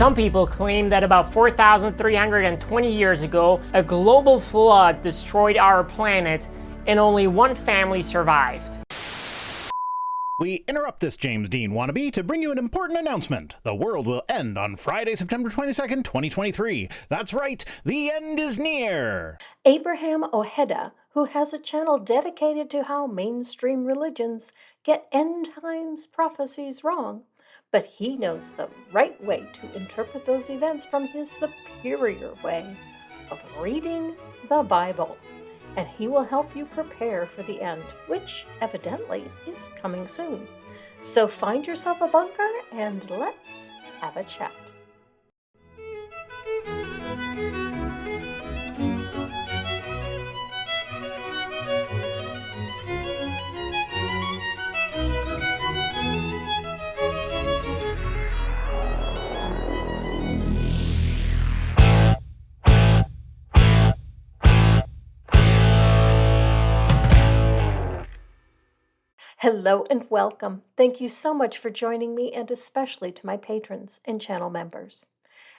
Some people claim that about 4,320 years ago, a global flood destroyed our planet and only one family survived. We interrupt this James Dean wannabe to bring you an important announcement. The world will end on Friday, September 22nd, 2023. That's right, the end is near. Abraham Ojeda, who has a channel dedicated to how mainstream religions get end times prophecies wrong, but he knows the right way to interpret those events from his superior way of reading the Bible. And he will help you prepare for the end, which evidently is coming soon. So find yourself a bunker and let's have a chat. Hello and welcome. Thank you so much for joining me, and especially to my patrons and channel members.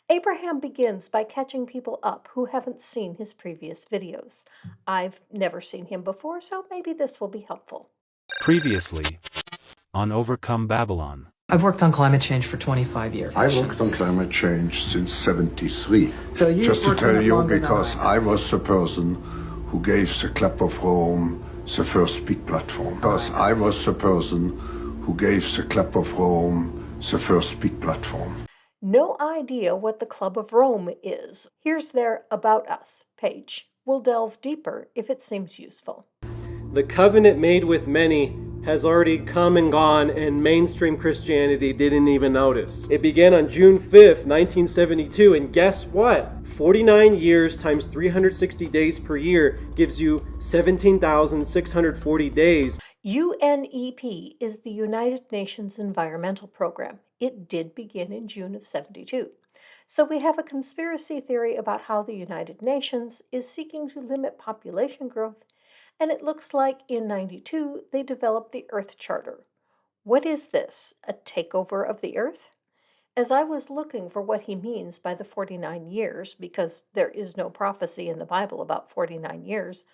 Abraham begins by catching people up who haven't seen his previous videos. I've never seen him before, so maybe this will be helpful. Previously on Overcome Babylon. I've worked on climate change for 25 years. I worked on climate change since 73. So you Just to worked tell on it you, longer than because I I was the person who gave the Club of Rome the first big platform. Because I was the person who gave the Club of Rome the first big platform. No idea what the Club of Rome is. Here's their About Us page. We'll delve deeper if it seems useful. The covenant made with many has already come and gone, and mainstream Christianity didn't even notice. It began on June 5th, 1972, and guess what? 49 years times 360 days per year gives you 17,640 days. UNEP is the United Nations Environmental Program. It did begin in June of 72. So we have a conspiracy theory about how the United Nations is seeking to limit population growth, and it looks like in 92 they developed the Earth Charter. What is this? A takeover of the Earth? As I was looking for what he means by the 49 years, because there is no prophecy in the Bible about 49 years,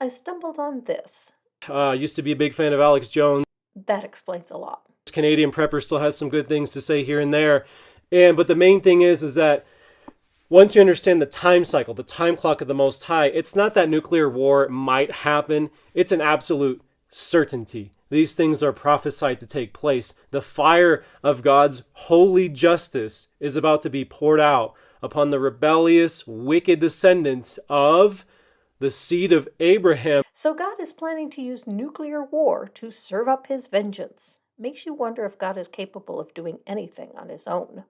I stumbled on this. Used to be a big fan of Alex Jones. That explains a lot. Canadian Prepper still has some good things to say here and there. But the main thing is that once you understand the time cycle, the time clock of the Most High, it's not that nuclear war might happen. It's an absolute certainty. These things are prophesied to take place. The fire of God's holy justice is about to be poured out upon the rebellious, wicked descendants of the seed of Abraham. So God is planning to use nuclear war to serve up his vengeance. Makes you wonder if God is capable of doing anything on his own.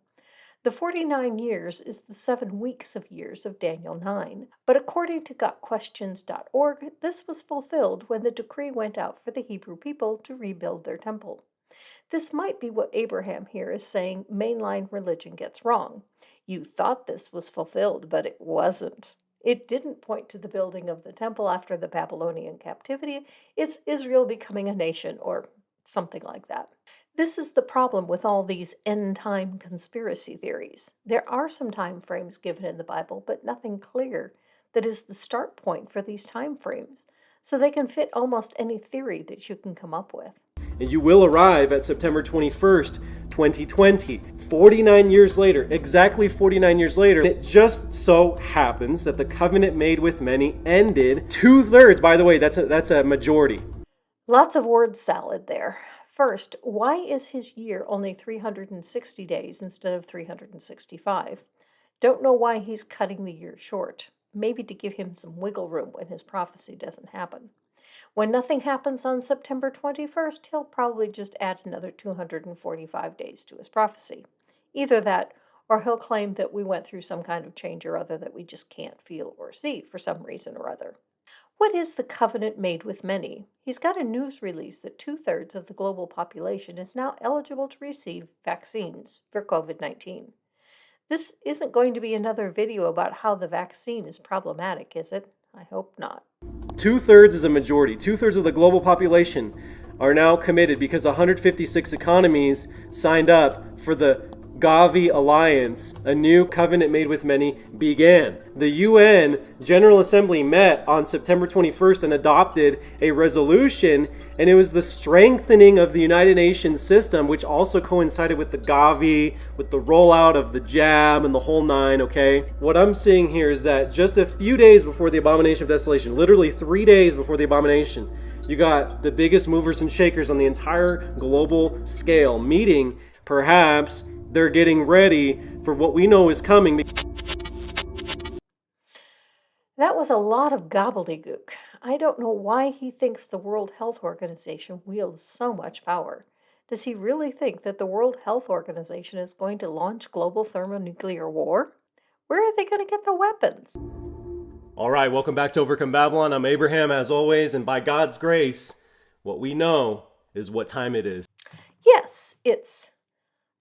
The 49 years is the 7 weeks of years of Daniel 9. But according to gotquestions.org, this was fulfilled when the decree went out for the Hebrew people to rebuild their temple. This might be what Abraham here is saying mainline religion gets wrong. You thought this was fulfilled, but it wasn't. It didn't point to the building of the temple after the Babylonian captivity. It's Israel becoming a nation, or something like that. This is the problem with all these end-time conspiracy theories. There are some time frames given in the Bible, but nothing clear that is the start point for these time frames, so they can fit almost any theory that you can come up with. And you will arrive at September 21st, 2020. 49 years later, exactly 49 years later, it just so happens that the covenant made with many ended 2/3. By the way, that's a majority. Lots of word salad there. First, why is his year only 360 days instead of 365? Don't know why he's cutting the year short. Maybe to give him some wiggle room when his prophecy doesn't happen. When nothing happens on September 21st, he'll probably just add another 245 days to his prophecy. Either that, or he'll claim that we went through some kind of change or other that we just can't feel or see for some reason or other. What is the covenant made with many? He's got a news release that 2/3 of the global population is now eligible to receive vaccines for COVID-19. This isn't going to be another video about how the vaccine is problematic, is it? I hope not. 2/3 is a majority. 2/3 of the global population are now committed because 156 economies signed up for the Gavi alliance, a new covenant made with many, began. The UN General Assembly met on September 21st and adopted a resolution, and it was the strengthening of the United Nations system, which also coincided with the Gavi, with the rollout of the jab and the whole nine, okay? What I'm seeing here is that just a few days before the abomination of desolation, literally 3 days before the abomination, you got the biggest movers and shakers on the entire global scale meeting. Perhaps they're getting ready for what we know is coming. That was a lot of gobbledygook. I don't know why he thinks the World Health Organization wields so much power. Does he really think that the World Health Organization is going to launch global thermonuclear war? Where are they going to get the weapons? All right, welcome back to Overcome Babylon. I'm Abraham, as always, and by God's grace, what we know is what time it is. Yes, it's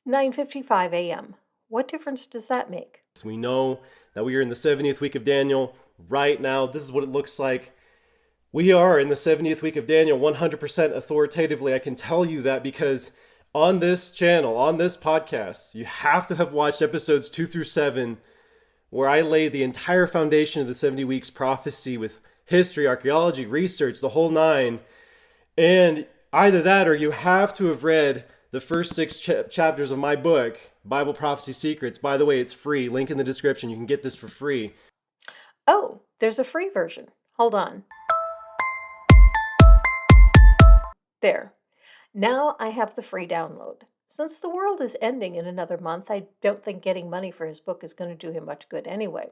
9:55 a.m. What difference does that make? We know that we are in the 70th week of Daniel right now. This is what it looks like. We are in the 70th week of Daniel 100% authoritatively. I can tell you that because on this channel, on this podcast, you have to have watched episodes 2 through 7, where I laid the entire foundation of the 70 weeks prophecy with history, archaeology, research, the whole nine. And either that or you have to have read the first 6 chapters of my book, Bible Prophecy Secrets. By the way, it's free. Link in the description. You can get this for free. Oh, there's a free version. Hold on. There. Now I have the free download. Since the world is ending in another month, I don't think getting money for his book is going to do him much good anyway.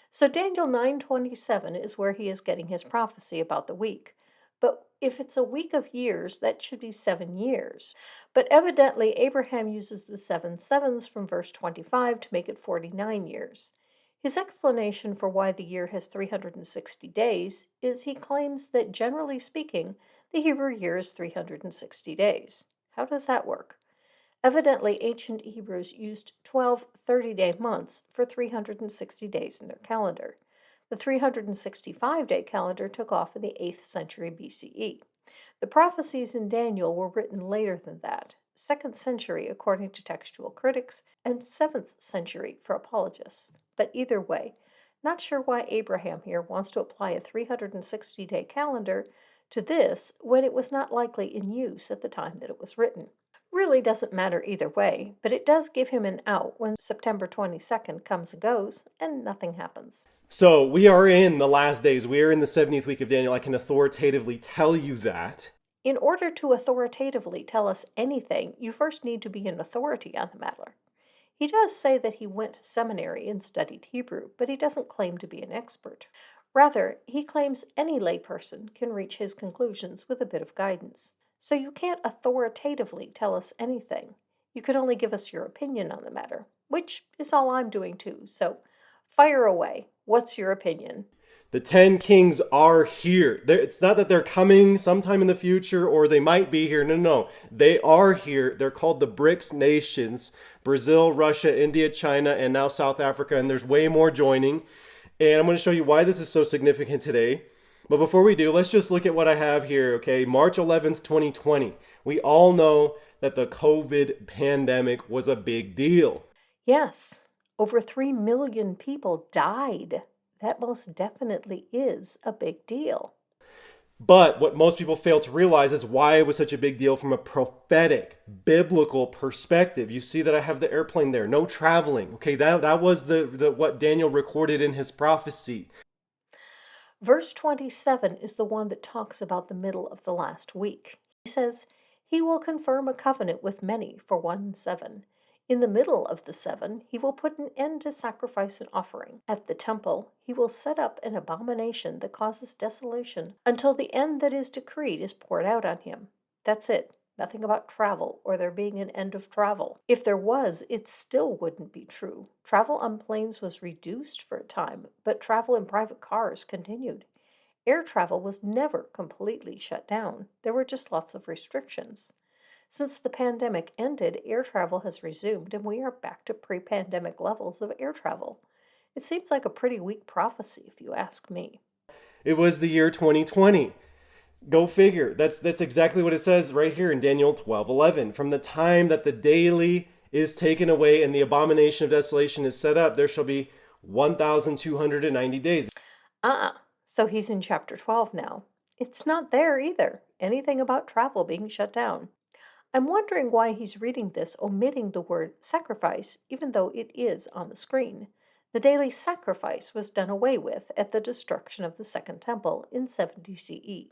So Daniel 9:27 is where he is getting his prophecy about the week. But if it's a week of years, that should be 7 years. But evidently, Abraham uses the 7 sevens from verse 25 to make it 49 years. His explanation for why the year has 360 days is he claims that, generally speaking, the Hebrew year is 360 days. How does that work? Evidently, ancient Hebrews used 12 30-day months for 360 days in their calendar. The 365-day calendar took off in the 8th century BCE. The prophecies in Daniel were written later than that, 2nd century according to textual critics, and 7th century for apologists. But either way, not sure why Abraham here wants to apply a 360-day calendar to this when it was not likely in use at the time that it was written. Really doesn't matter either way, but it does give him an out when September 22nd comes and goes and nothing happens. So we are in the last days. We are in the 70th week of Daniel. I can authoritatively tell you that. In order to authoritatively tell us anything, you first need to be an authority on the matter. He does say that he went to seminary and studied Hebrew, but he doesn't claim to be an expert. Rather, he claims any layperson can reach his conclusions with a bit of guidance. So you can't authoritatively tell us anything. You can only give us your opinion on the matter, which is all I'm doing too. So fire away. What's your opinion? The 10 kings are here. It's not that they're coming sometime in the future or they might be here. No. They are here. They're called the BRICS nations. Brazil, Russia, India, China, and now South Africa. And there's way more joining. And I'm going to show you why this is so significant today. But before we do, let's just look at what I have here, okay? March 11th, 2020. We all know that the COVID pandemic was a big deal. Yes, over 3 million people died. That most definitely is a big deal. But what most people fail to realize is why it was such a big deal from a prophetic, biblical perspective. You see that I have the airplane there, no traveling. Okay, that was the what Daniel recorded in his prophecy. Verse 27 is the one that talks about the middle of the last week. He says, "He will confirm a covenant with many for 1 7. In the middle of the 7, he will put an end to sacrifice and offering. At the temple, he will set up an abomination that causes desolation until the end that is decreed is poured out on him." That's it. Nothing about travel or there being an end of travel. If there was, it still wouldn't be true. Travel on planes was reduced for a time, but travel in private cars continued. Air travel was never completely shut down. There were just lots of restrictions. Since the pandemic ended, air travel has resumed, and we are back to pre-pandemic levels of air travel. It seems like a pretty weak prophecy, if you ask me. It was the year 2020. Go figure. That's exactly what it says right here in Daniel 12:11. From the time that the daily is taken away and the abomination of desolation is set up, there shall be 1,290 days. So he's in chapter 12 now. It's not there either. Anything about travel being shut down. I'm wondering why he's reading this omitting the word sacrifice, even though it is on the screen. The daily sacrifice was done away with at the destruction of the Second Temple in 70 CE.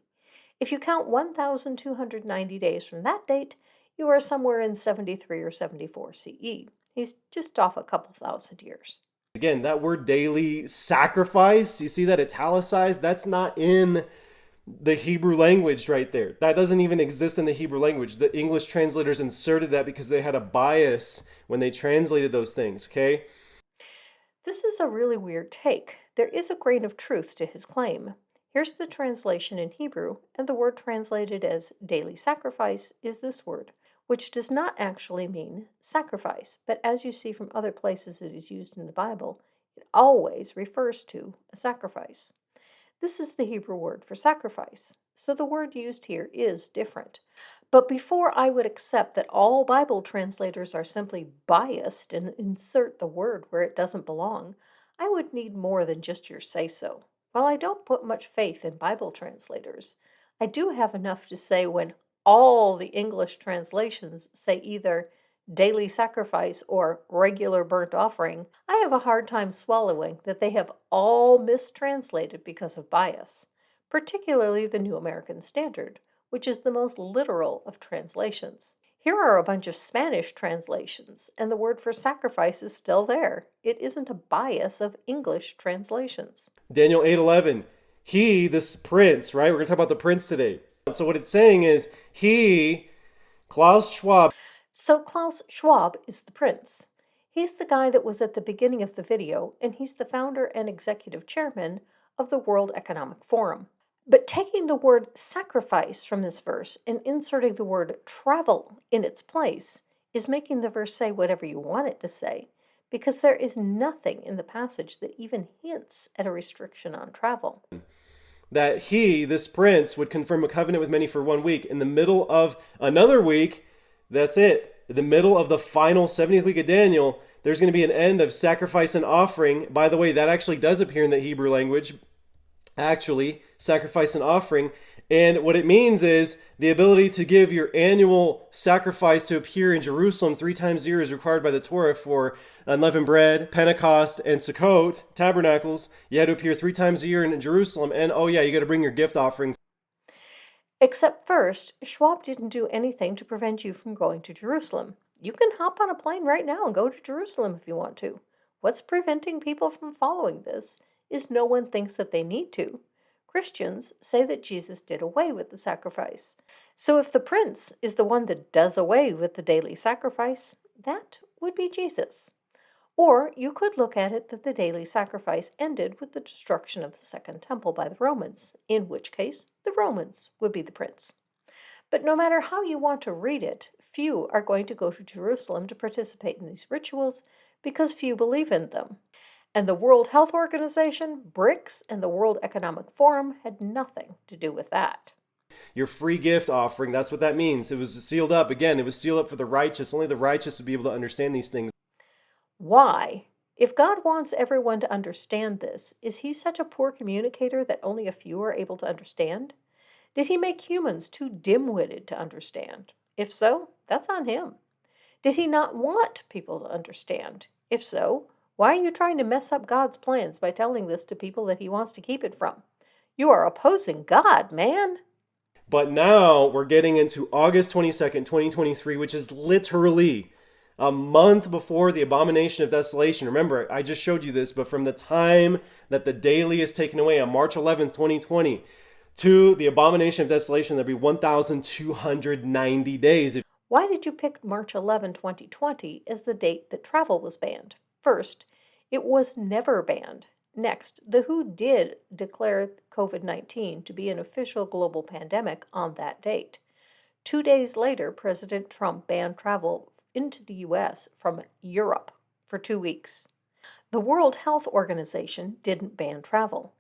If you count 1,290 days from that date, you are somewhere in 73 or 74 CE. He's just off a couple thousand years. Again, that word daily sacrifice, you see that italicized? That's not in the Hebrew language right there. That doesn't even exist in the Hebrew language. The English translators inserted that because they had a bias when they translated those things, okay? This is a really weird take. There is a grain of truth to his claim. Here's the translation in Hebrew, and the word translated as daily sacrifice is this word, which does not actually mean sacrifice, but as you see from other places it is used in the Bible, it always refers to a sacrifice. This is the Hebrew word for sacrifice, so the word used here is different. But before I would accept that all Bible translators are simply biased and insert the word where it doesn't belong, I would need more than just your say-so. While I don't put much faith in Bible translators, I do have enough to say when all the English translations say either daily sacrifice or regular burnt offering, I have a hard time swallowing that they have all mistranslated because of bias, particularly the New American Standard, which is the most literal of translations. Here are a bunch of Spanish translations, and the word for sacrifice is still there. It isn't a bias of English translations. Daniel 8:11. He, this prince, right? We're going to talk about the prince today. So what it's saying is, he, Klaus Schwab. So Klaus Schwab is the prince. He's the guy that was at the beginning of the video, and he's the founder and executive chairman of the World Economic Forum. But taking the word sacrifice from this verse and inserting the word travel in its place is making the verse say whatever you want it to say, because there is nothing in the passage that even hints at a restriction on travel. That he, this prince, would confirm a covenant with many for 1 week. In the middle of another week, that's it. In the middle of the final 70th week of Daniel, there's going to be an end of sacrifice and offering. By the way, that actually does appear in the Hebrew language. Actually, sacrifice and offering. And what it means is the ability to give your annual sacrifice to appear in Jerusalem 3 times a year is required by the Torah for unleavened bread, Pentecost, and Sukkot, tabernacles. You had to appear 3 times a year in Jerusalem. And oh yeah, you got to bring your gift offering. Except first, Schwab didn't do anything to prevent you from going to Jerusalem. You can hop on a plane right now and go to Jerusalem if you want to. What's preventing people from following this is no one thinks that they need to. Christians say that Jesus did away with the sacrifice. So if the prince is the one that does away with the daily sacrifice, that would be Jesus. Or you could look at it that the daily sacrifice ended with the destruction of the Second Temple by the Romans, in which case the Romans would be the prince. But no matter how you want to read it, few are going to go to Jerusalem to participate in these rituals because few believe in them. And the World Health Organization, BRICS, and the World Economic Forum had nothing to do with that. Your free gift offering, that's what that means. It was sealed up. Again, it was sealed up for the righteous. Only the righteous would be able to understand these things. Why? If God wants everyone to understand this, is he such a poor communicator that only a few are able to understand? Did he make humans too dim-witted to understand? If so, that's on him. Did he not want people to understand? If so, why are you trying to mess up God's plans by telling this to people that he wants to keep it from? You are opposing God, man. But now we're getting into August 22nd, 2023, which is literally a month before the abomination of desolation. Remember, I just showed you this, but from the time that the daily is taken away on March 11th, 2020, to the abomination of desolation, there'll be 1,290 days. Why did you pick March 11, 2020 as the date that travel was banned? First, it was never banned. Next, the WHO did declare COVID-19 to be an official global pandemic on that date. 2 days later, President Trump banned travel into the U.S. from Europe for 2 weeks. The World Health Organization didn't ban travel.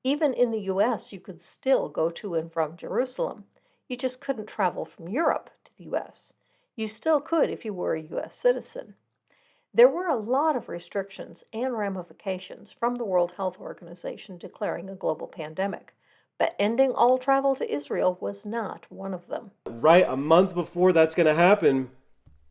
Even in the U.S., you could still go to and from Jerusalem. You just couldn't travel from Europe to the U.S. You still could if you were a U.S. citizen. There were a lot of restrictions and ramifications from the World Health Organization declaring a global pandemic, but ending all travel to Israel was not one of them. Right, a month before that's going to happen,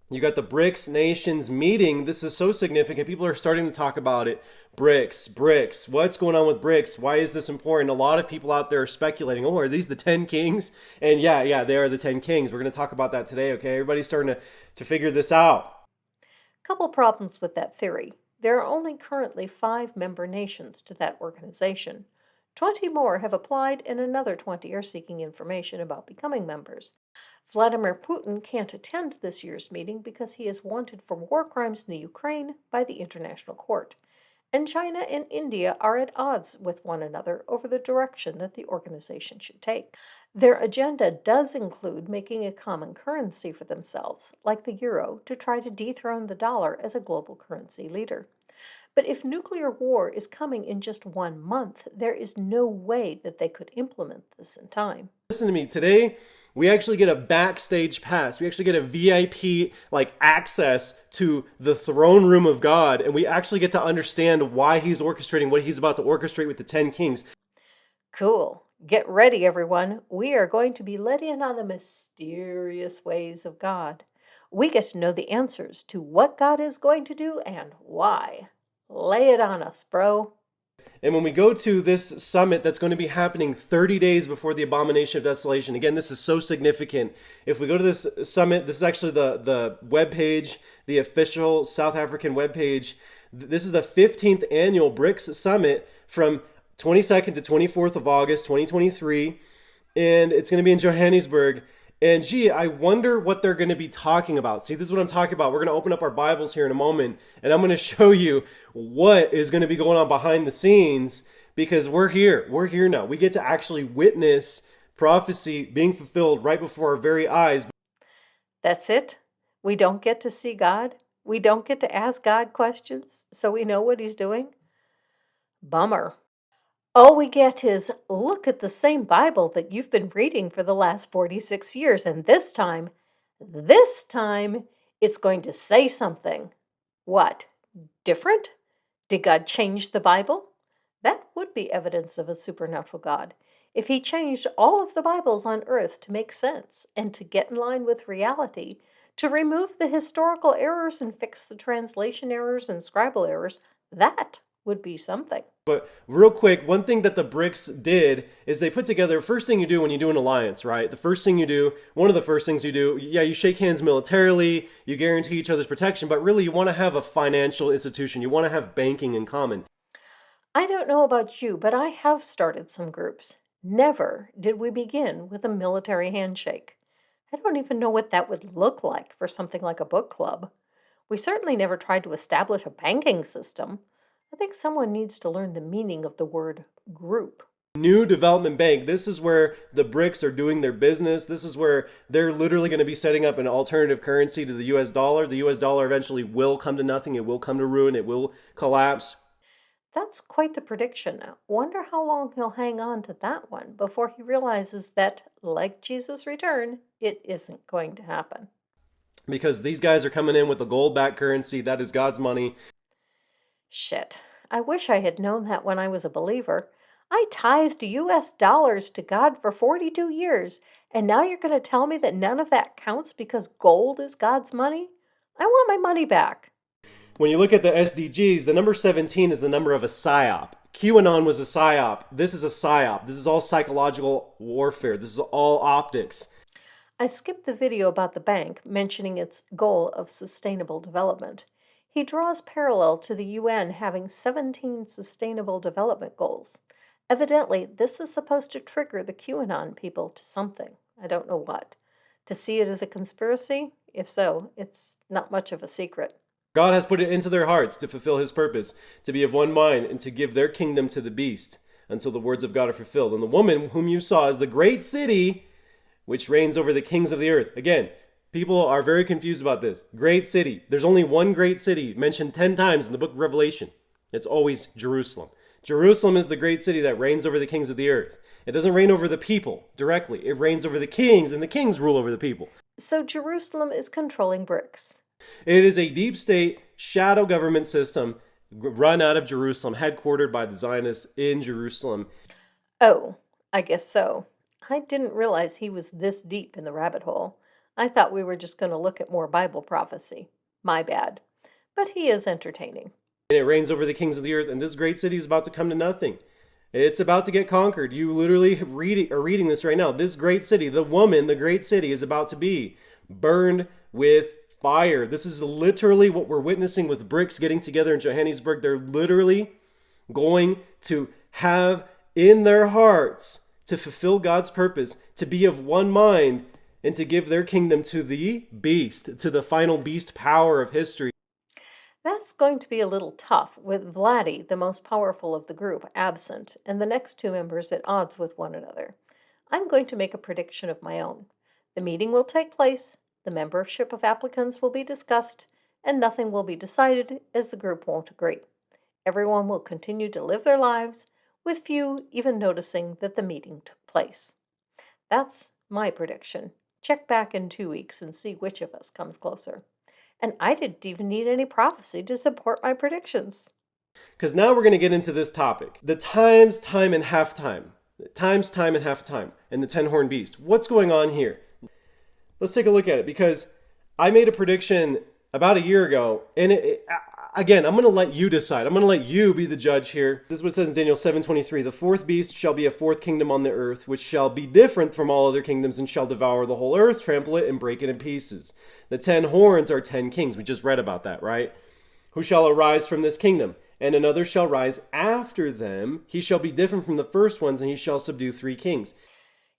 you got the BRICS nations meeting. This is so significant. People are starting to talk about it. BRICS. What's going on with BRICS? Why is this important? A lot of people out there are speculating, oh, are these the 10 kings? And yeah, they are the 10 kings. We're going to talk about that today, okay? Everybody's starting to figure this out. Couple problems with that theory. There are only currently 5 member nations to that organization. 20 more have applied, and another 20 are seeking information about becoming members. Vladimir Putin can't attend this year's meeting because he is wanted for war crimes in the Ukraine by the International Court. And China and India are at odds with one another over the direction that the organization should take. Their agenda does include making a common currency for themselves, like the euro, to try to dethrone the dollar as a global currency leader. But if nuclear war is coming in just 1 month, there is no way that they could implement this in time. Listen to me, today we actually get a backstage pass. We actually get a VIP access to the throne room of God, and we actually get to understand why he's orchestrating what he's about to orchestrate with the 10 kings. Cool. Get ready, everyone. We are going to be let in on the mysterious ways of God. We get to know the answers to what God is going to do and why. Lay it on us, bro. And when we go to this summit that's going to be happening 30 days before the Abomination of Desolation, again, this is so significant. If we go to this summit, this is actually the webpage, the official South African webpage. This is the 15th annual BRICS Summit from 22nd to 24th of August, 2023. And it's going to be in Johannesburg. And gee, I wonder what they're going to be talking about. See, this is what I'm talking about. We're going to open up our Bibles here in a moment, and I'm going to show you what is going to be going on behind the scenes, because we're here. We're here now. We get to actually witness prophecy being fulfilled right before our very eyes. That's it? We don't get to see God? We don't get to ask God questions so we know what he's doing? Bummer. All we get is, look at the same Bible that you've been reading for the last 46 years, and this time, it's going to say something. What? Different? Did God change the Bible? That would be evidence of a supernatural God. If he changed all of the Bibles on earth to make sense and to get in line with reality, to remove the historical errors and fix the translation errors and scribal errors, that would be something. But real quick, one thing that the BRICS did is they put together, first thing you do when you do an alliance, right? The first thing you do, one of the first things you do, you shake hands militarily, you guarantee each other's protection, but really you want to have a financial institution. You want to have banking in common. I don't know about you, but I have started some groups. Never did we begin with a military handshake. I don't even know what that would look like for something like a book club. We certainly never tried to establish a banking system. I think someone needs to learn the meaning of the word group. New development bank. This is where the BRICS are doing their business. This is where they're literally going to be setting up an alternative currency to the US dollar. The US dollar eventually will come to nothing. It will come to ruin. It will collapse. That's quite the prediction. Wonder how long he'll hang on to that one before he realizes that, like Jesus' return, it isn't going to happen. Because these guys are coming in with a gold-backed currency. That is God's money. Shit. I wish I had known that when I was a believer. I tithed US dollars to God for 42 years, and now you're going to tell me that none of that counts because gold is God's money? I want my money back. When you look at the SDGs, the number 17 is the number of a psyop. QAnon was a psyop. This is a psyop. This is all psychological warfare. This is all optics. I skipped the video about the bank mentioning its goal of sustainable development. He draws parallel to the UN having 17 sustainable development goals. Evidently, this is supposed to trigger the QAnon people to something. I don't know what. To see it as a conspiracy? If so, it's not much of a secret. God has put it into their hearts to fulfill his purpose, to be of one mind, and to give their kingdom to the beast, until the words of God are fulfilled. And the woman whom you saw is the great city, which reigns over the kings of the earth. Again, people are very confused about this. Great city. There's only one great city mentioned 10 times in the book of Revelation. It's always Jerusalem. Jerusalem is the great city that reigns over the kings of the earth. It doesn't reign over the people directly. It reigns over the kings, and the kings rule over the people. So Jerusalem is controlling BRICS. It is a deep state shadow government system run out of Jerusalem, headquartered by the Zionists in Jerusalem. Oh, I guess so. I didn't realize he was this deep in the rabbit hole. I thought we were just going to look at more Bible prophecy. My bad. But he is entertaining. And it reigns over the kings of the earth, and this great city is about to come to nothing. It's about to get conquered. You literally are reading this right now. This great city, the woman, the great city, is about to be burned with fire. This is literally what we're witnessing with BRICS getting together in Johannesburg. They're literally going to have in their hearts to fulfill God's purpose, to be of one mind, and to give their kingdom to the beast, to the final beast power of history. That's going to be a little tough, with Vladdy, the most powerful of the group, absent, and the next two members at odds with one another. I'm going to make a prediction of my own. The meeting will take place, the membership of applicants will be discussed, and nothing will be decided as the group won't agree. Everyone will continue to live their lives, with few even noticing that the meeting took place. That's my prediction. Check back in 2 weeks and see which of us comes closer. And I didn't even need any prophecy to support my predictions. Because now we're going to get into this topic. The times, time, and halftime. Times, time, and halftime. And the 10-horn beast. What's going on here? Let's take a look at it, because I made a prediction about a year ago, and again, I'm going to let you decide. I'm going to let you be the judge here. This is what it says in Daniel 7:23. The fourth beast shall be a fourth kingdom on the earth, which shall be different from all other kingdoms, and shall devour the whole earth, trample it, and break it in pieces. The 10 horns are 10 kings. We just read about that, right? Who shall arise from this kingdom? And another shall rise after them. He shall be different from the first ones, and he shall subdue 3 kings.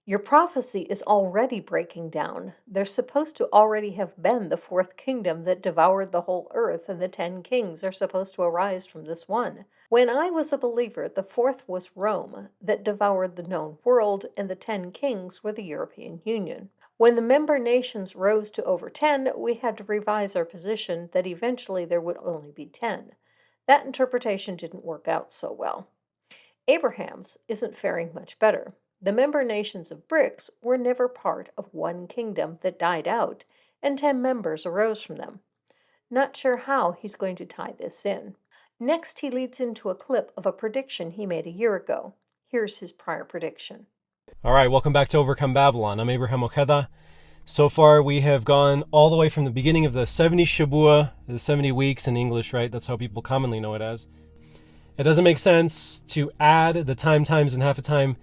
Your prophecy is already breaking down. There's supposed to already have been the fourth kingdom that devoured the whole earth, and the 10 kings are supposed to arise from this one. When I was a believer, the fourth was Rome, that devoured the known world, and the 10 kings were the European Union. When the member nations rose to over 10, we had to revise our position that eventually there would only be 10. That interpretation didn't work out so well. Abraham's isn't faring much better. The member nations of BRICS were never part of one kingdom that died out, and 10 members arose from them. Not sure how he's going to tie this in. Next, he leads into a clip of a prediction he made a year ago. Here's his prior prediction. All right, welcome back to Overcome Babylon. I'm Abraham Ojeda. So far, we have gone all the way from the beginning of the 70 Shabua, the 70 weeks in English, right? That's how people commonly know it as. It doesn't make sense to add the time, times, and half a time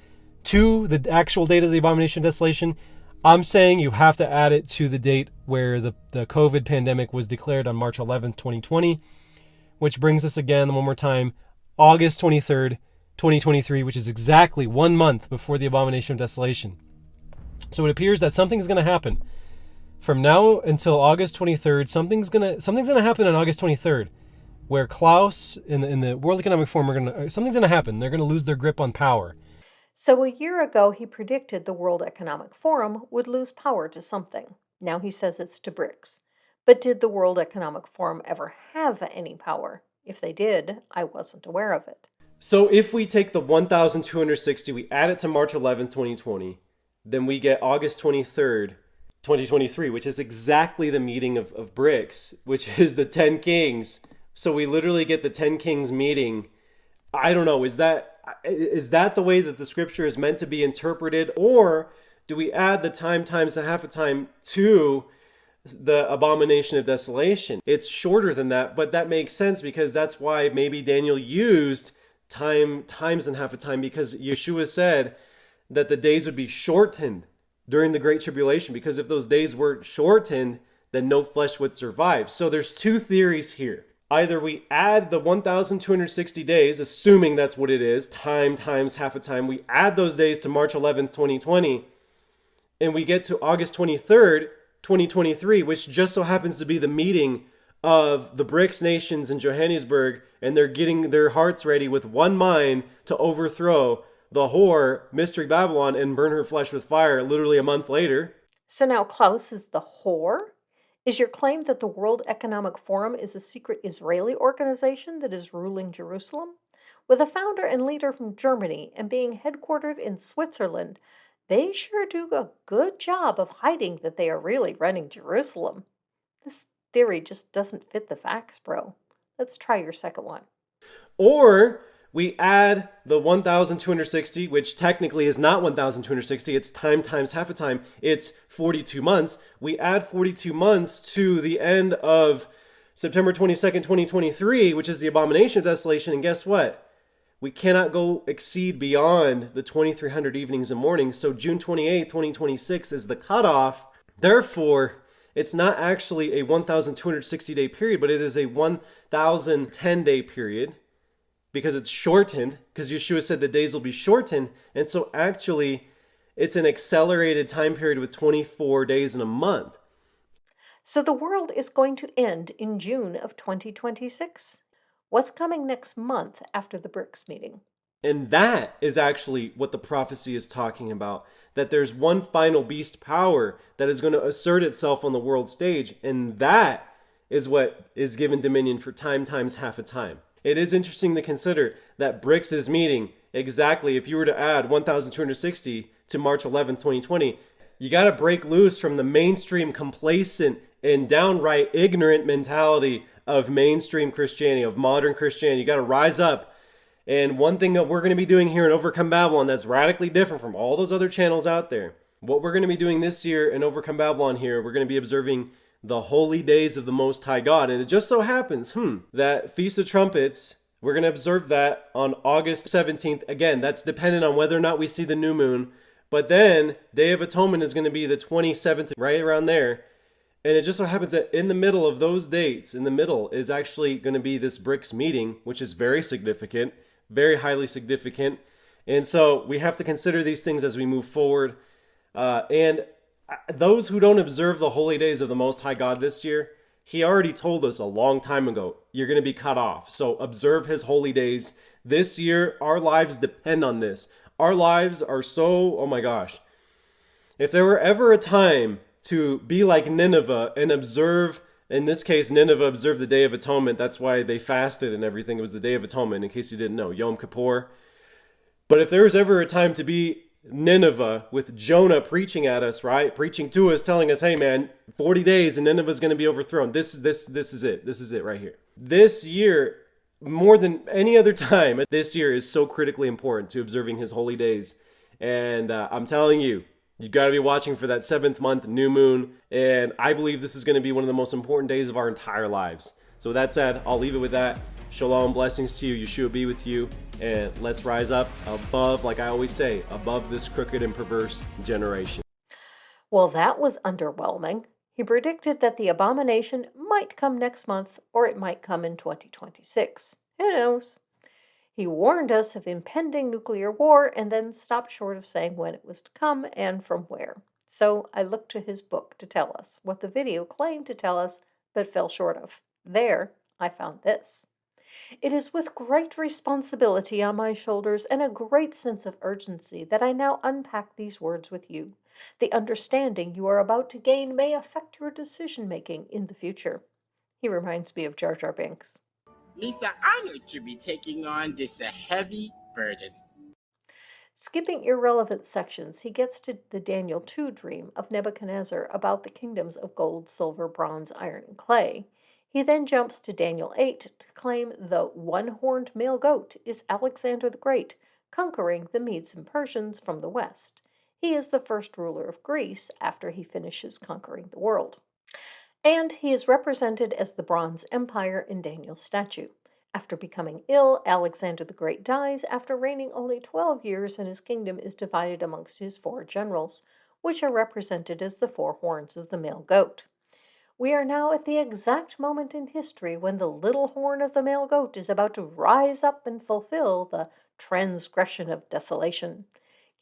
to the actual date of the abomination of desolation. I'm saying you have to add it to the date where the COVID pandemic was declared on March 11th, 2020, which brings us again, one more time, August 23rd, 2023, which is exactly 1 month before the abomination of desolation. So it appears that something's going to happen. From now until August 23rd, something's going to happen on August 23rd, where Klaus in the World Economic Forum something's going to happen. They're going to lose their grip on power. So a year ago, he predicted the World Economic Forum would lose power to something. Now he says it's to BRICS. But did the World Economic Forum ever have any power? If they did, I wasn't aware of it. So if we take the 1,260, we add it to March 11th, 2020, then we get August 23rd, 2023, which is exactly the meeting of BRICS, which is the 10 kings. So we literally get the 10 kings meeting. I don't know, is that the way that the scripture is meant to be interpreted? Or do we add the time times a half a time to the abomination of desolation? It's shorter than that, but that makes sense, because that's why maybe Daniel used times and half a time, because Yeshua said that the days would be shortened during the Great Tribulation, because if those days weren't shortened, then no flesh would survive. So there's 2 theories here. Either we add the 1,260 days, assuming that's what it is, time times half a time, we add those days to March 11th, 2020, and we get to August 23rd, 2023, which just so happens to be the meeting of the BRICS nations in Johannesburg, and they're getting their hearts ready with one mind to overthrow the whore, Mystery Babylon, and burn her flesh with fire literally a month later. So now Klaus is the whore? Is your claim that the World Economic Forum is a secret Israeli organization that is ruling Jerusalem? With a founder and leader from Germany and being headquartered in Switzerland, They sure do a good job of hiding that they are really running Jerusalem. This theory just doesn't fit the facts, bro. Let's try your second one. Or we add the 1,260, which technically is not 1,260. It's time times half a time. It's 42 months. We add 42 months to the end of September 22nd, 2023, which is the abomination of desolation. And guess what? We cannot go exceed beyond the 2,300 evenings and mornings. So June 28th, 2026 is the cutoff. Therefore, it's not actually a 1,260 day period, but it is a 1,010 day period because it's shortened, because Yeshua said the days will be shortened. And so actually, it's an accelerated time period with 24 days in a month. So the world is going to end in June of 2026. What's coming next month after the BRICS meeting? And that is actually what the prophecy is talking about. That there's one final beast power that is going to assert itself on the world stage. And that is what is given dominion for time times half a time. It is interesting to consider that BRICS is meeting exactly, if you were to add 1,260 to March 11th, 2020, you got to break loose from the mainstream complacent and downright ignorant mentality of mainstream Christianity, of modern Christianity. You got to rise up. And one thing that we're going to be doing here in Overcome Babylon that's radically different from all those other channels out there, what we're going to be doing this year in Overcome Babylon here, we're going to be observing the holy days of the Most High God. And it just so happens, that Feast of Trumpets, we're going to observe that on August 17th. Again, that's dependent on whether or not we see the new moon. But then Day of Atonement is going to be the 27th, right around there. And it just so happens that in the middle of those dates, in the middle is actually going to be this BRICS meeting, which is very significant, very highly significant. And so we have to consider these things as we move forward. And those who don't observe the holy days of the Most High God this year, he already told us a long time ago, you're going to be cut off. So observe his holy days. This year, our lives depend on this. Our lives are so, oh my gosh. If there were ever a time to be like Nineveh and observe, in this case, Nineveh observed the Day of Atonement. That's why they fasted and everything. It was the Day of Atonement, in case you didn't know, Yom Kippur. But if there was ever a time to be Nineveh with Jonah preaching at us, right? Preaching to us, telling us, hey man, 40 days and Nineveh's going to be overthrown. This is it. This is it right here. This year, more than any other time, this year is so critically important to observing his holy days. And I'm telling you, you got to be watching for that 7th month new moon. And I believe this is going to be one of the most important days of our entire lives. So with that said, I'll leave it with that. Shalom, blessings to you. Yeshua be with you. And let's rise up above, like I always say, above this crooked and perverse generation. Well, that was underwhelming. He predicted that the abomination might come next month, or it might come in 2026. Who knows? He warned us of impending nuclear war and then stopped short of saying when it was to come and from where. So I looked to his book to tell us what the video claimed to tell us but fell short of. There, I found this. It is with great responsibility on my shoulders and a great sense of urgency that I now unpack these words with you. The understanding you are about to gain may affect your decision-making in the future. He reminds me of Jar Jar Binks. Lisa, I know you'll be taking on this heavy burden. Skipping irrelevant sections, he gets to the Daniel 2 dream of Nebuchadnezzar about the kingdoms of gold, silver, bronze, iron, and clay. He then jumps to Daniel 8 to claim the one-horned male goat is Alexander the Great, conquering the Medes and Persians from the west. He is the first ruler of Greece after he finishes conquering the world. And he is represented as the Bronze Empire in Daniel's statue. After becoming ill, Alexander the Great dies after reigning only 12 years, and his kingdom is divided amongst his 4 generals, which are represented as the 4 horns of the male goat. We are now at the exact moment in history when the little horn of the male goat is about to rise up and fulfill the transgression of desolation.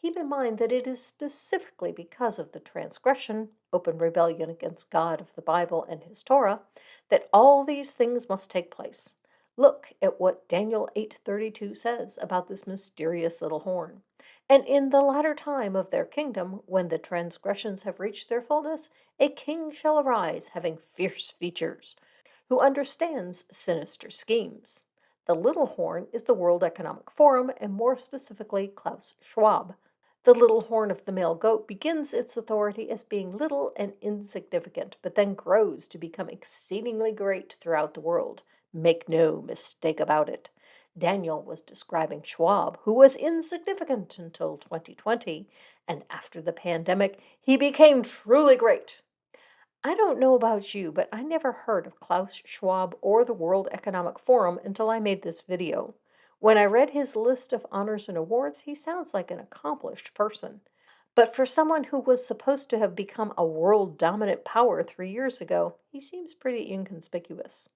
Keep in mind that it is specifically because of the transgression, open rebellion against God of the Bible and his Torah, that all these things must take place. Look at what Daniel 8:32 says about this mysterious little horn. And in the latter time of their kingdom, when the transgressions have reached their fullness, a king shall arise having fierce features, who understands sinister schemes. The little horn is the World Economic Forum, and more specifically Klaus Schwab. The little horn of the male goat begins its authority as being little and insignificant, but then grows to become exceedingly great throughout the world. Make no mistake about it. Daniel was describing Schwab, who was insignificant until 2020, and after the pandemic, he became truly great. I don't know about you, but I never heard of Klaus Schwab or the World Economic Forum until I made this video. When I read his list of honors and awards, he sounds like an accomplished person. But for someone who was supposed to have become a world dominant power 3 years ago, he seems pretty inconspicuous.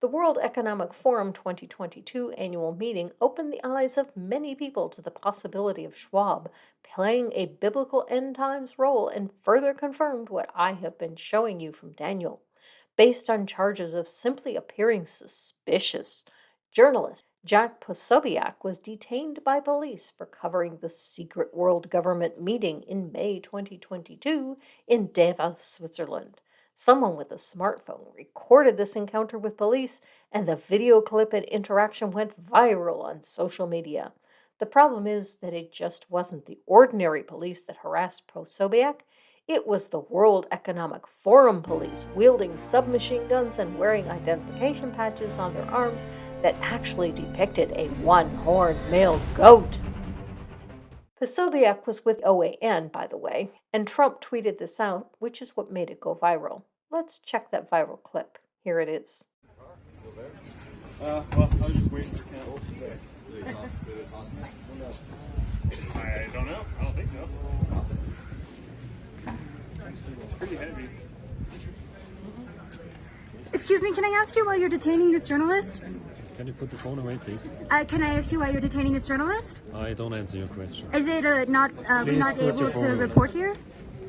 The World Economic Forum 2022 annual meeting opened the eyes of many people to the possibility of Schwab playing a biblical end times role and further confirmed what I have been showing you from Daniel. Based on charges of simply appearing suspicious, journalist Jack Posobiec was detained by police for covering the secret world government meeting in May 2022 in Davos, Switzerland. Someone with a smartphone recorded this encounter with police, and the video clip and interaction went viral on social media. The problem is that it just wasn't the ordinary police that harassed Posobiec. It was the World Economic Forum police wielding submachine guns and wearing identification patches on their arms that actually depicted a one-horned male goat. Posobiec was with OAN, by the way, and Trump tweeted this out, which is what made it go viral. Let's check that viral clip. Here it is. Well, I was just waiting for Ken. I don't know. I don't think so. It's pretty heavy. Excuse me, can I ask you why you're detaining this journalist? Can you put the phone away, please? Can I ask you why you're detaining this journalist? I don't answer your question. Is it not we're not able to report here?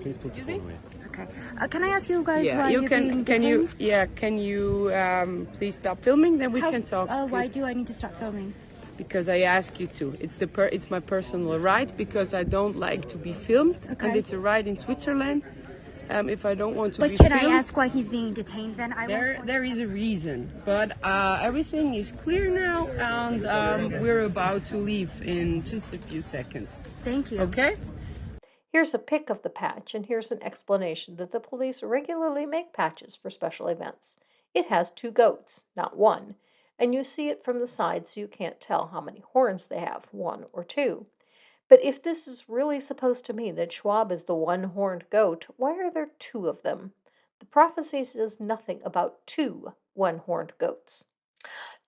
Please put the phone away. Okay. Can I ask you guys why you you're can. being Can you? detained? Yeah. Can you please stop filming? Then we can talk. Why do I need to stop filming? Because I ask you to. It's my personal right because I don't like to be filmed, and it's a right in Switzerland. If I don't want to be filmed. But can I ask why he's being detained then? There is a reason, but everything is clear now, and we're about to leave in just a few seconds. Thank you. Okay? Here's a pic of the patch, and here's an explanation that the police regularly make patches for special events. It has 2 goats, not 1, and you see it from the side so you can't tell how many horns they have, 1 or 2. But if this is really supposed to mean that Schwab is the one-horned goat, why are there 2 of them? The prophecy says nothing about 2 one-horned goats.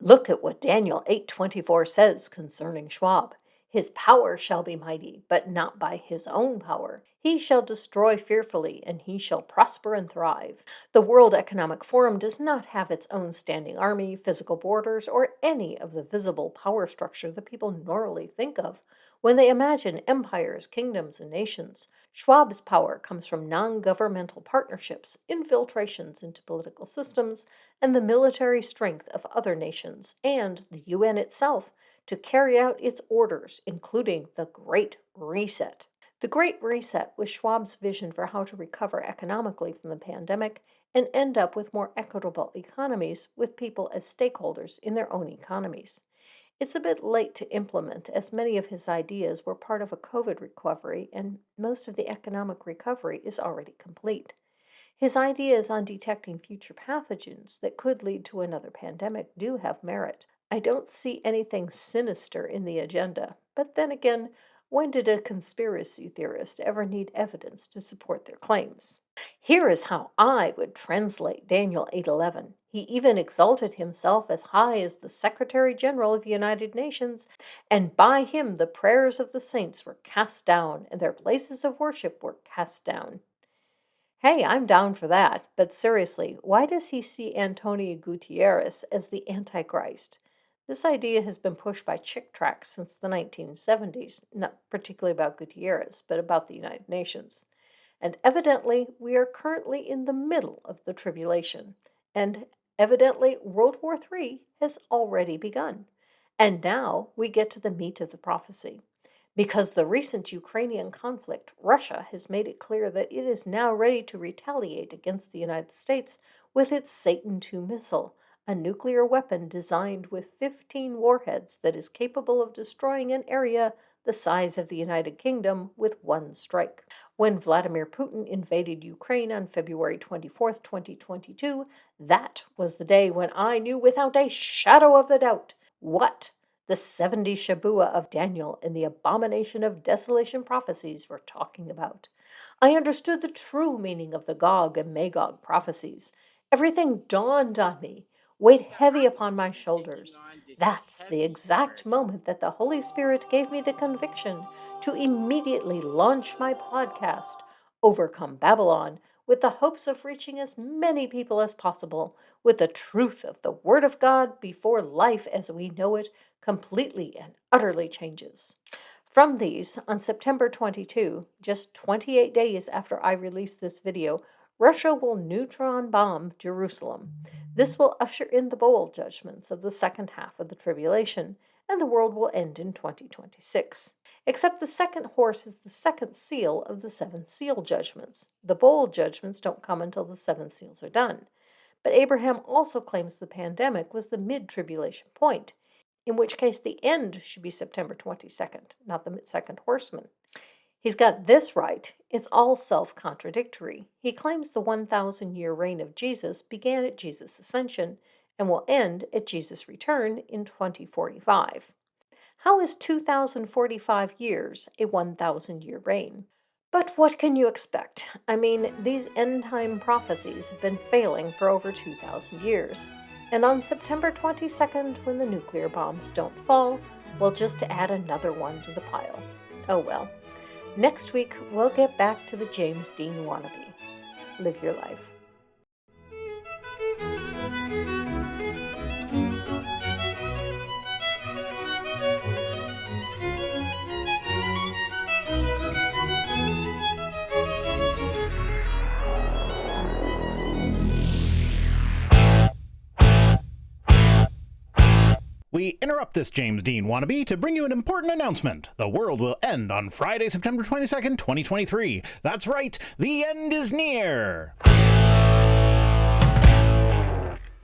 Look at what Daniel 8:24 says concerning Schwab. His power shall be mighty, but not by his own power. He shall destroy fearfully, and he shall prosper and thrive. The World Economic Forum does not have its own standing army, physical borders, or any of the visible power structure that people normally think of when they imagine empires, kingdoms, and nations. Schwab's power comes from non-governmental partnerships, infiltrations into political systems, and the military strength of other nations, and the UN itself, to carry out its orders, including the Great Reset. The Great Reset was Schwab's vision for how to recover economically from the pandemic and end up with more equitable economies with people as stakeholders in their own economies. It's a bit late to implement, as many of his ideas were part of a COVID recovery, and most of the economic recovery is already complete. His ideas on detecting future pathogens that could lead to another pandemic do have merit. I don't see anything sinister in the agenda, but then again, when did a conspiracy theorist ever need evidence to support their claims? Here is how I would translate Daniel 8:11. He even exalted himself as high as the Secretary General of the United Nations, and by him the prayers of the saints were cast down, and their places of worship were cast down. Hey, I'm down for that, but seriously, why does he see Antonio Gutierrez as the Antichrist? This idea has been pushed by chick tracts since the 1970s, not particularly about Gutierrez, but about the United Nations. And evidently, we are currently in the middle of the tribulation, and evidently World War III has already begun. And now we get to the meat of the prophecy. Because the recent Ukrainian conflict, Russia has made it clear that it is now ready to retaliate against the United States with its Satan II missile, a nuclear weapon designed with 15 warheads that is capable of destroying an area the size of the United Kingdom, with one strike. When Vladimir Putin invaded Ukraine on February 24, 2022, that was the day when I knew without a shadow of a doubt what the 70 Shabua of Daniel and the abomination of desolation prophecies were talking about. I understood the true meaning of the Gog and Magog prophecies. Everything dawned on me, weighed heavy upon my shoulders. That's the exact moment that the Holy Spirit gave me the conviction to immediately launch my podcast, Overcome Babylon, with the hopes of reaching as many people as possible with the truth of the Word of God before life as we know it completely and utterly changes. From these, on September 22, just 28 days after I released this video, Russia will neutron bomb Jerusalem. This will usher in the bowl judgments of the second half of the tribulation, and the world will end in 2026. Except the second horse is the second seal of the seven seal judgments. The bowl judgments don't come until the seven seals are done. But Abraham also claims the pandemic was the mid-tribulation point, in which case the end should be September 22nd, not the second horseman. He's got this right. It's all self-contradictory. He claims the 1,000-year reign of Jesus began at Jesus' ascension and will end at Jesus' return in 2045. How is 2,045 years a 1,000-year reign? But what can you expect? I mean, these end-time prophecies have been failing for over 2,000 years. And on September 22nd, when the nuclear bombs don't fall, we'll just add another one to the pile. Oh well. Next week, we'll get back to the James Dean wannabe. Live your life. We interrupt this James Dean wannabe to bring you an important announcement. The world will end on Friday, September 22nd, 2023. That's right, the end is near.